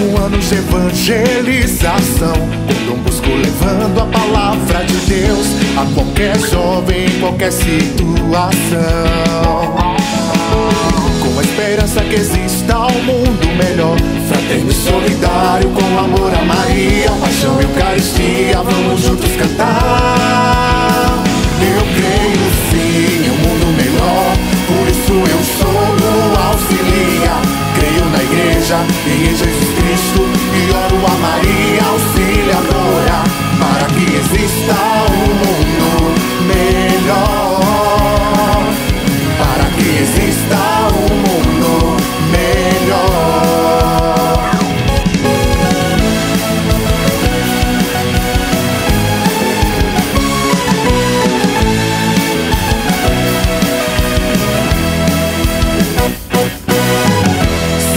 5 anos de evangelização, com Dom Bosco levando a palavra de Deus a qualquer jovem, em qualquer situação, com a esperança que exista um mundo melhor, fraterno e solidário, com amor a Maria, paixão e Eucaristia, vamos juntos cantar. Eu creio sim em um mundo melhor, por isso eu sou o Auxilia. Creio na igreja e em Jesus Cristo, e oro a Maria Auxiliadora, para que exista um mundo melhor, para que exista um mundo melhor.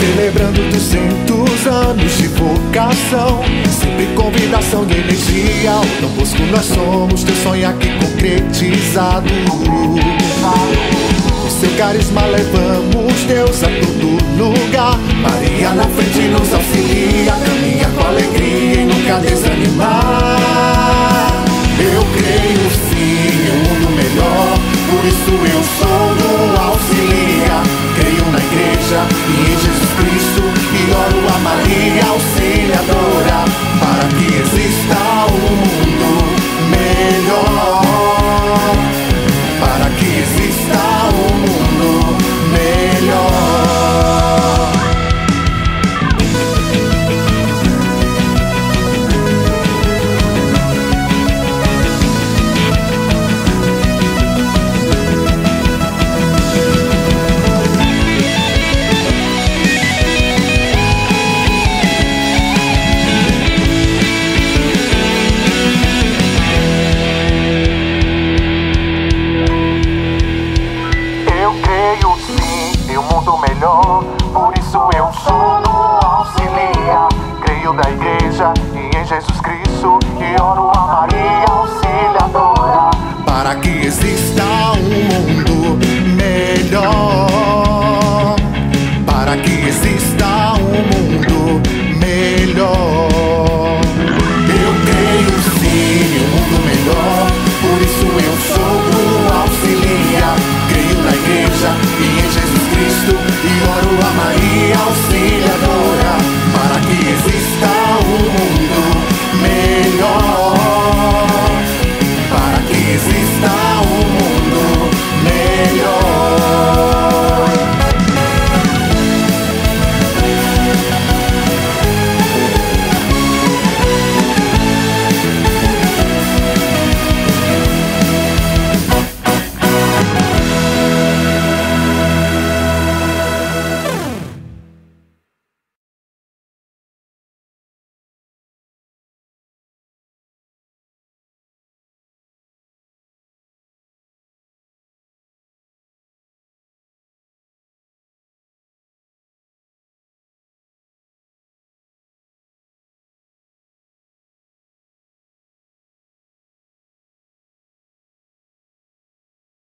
Celebrando 200 anos de vocação, sempre convidação de energia. O Dom Bosco nós somos, teu sonho aqui concretizado. Com seu carisma levamos Deus a todo lugar. Maria na frente nos auxilia, caminha com alegria e nunca desanimar. Eu creio sim em um mundo melhor, por isso eu sou o Auxilia. Creio na igreja e em Jesus Cristo, e oro a Maria Auxiliadora, para que exista um mundo melhor, para que exista um mundo melhor. Por isso eu sou do Auxilia. Creio na igreja e em Jesus Cristo, e oro a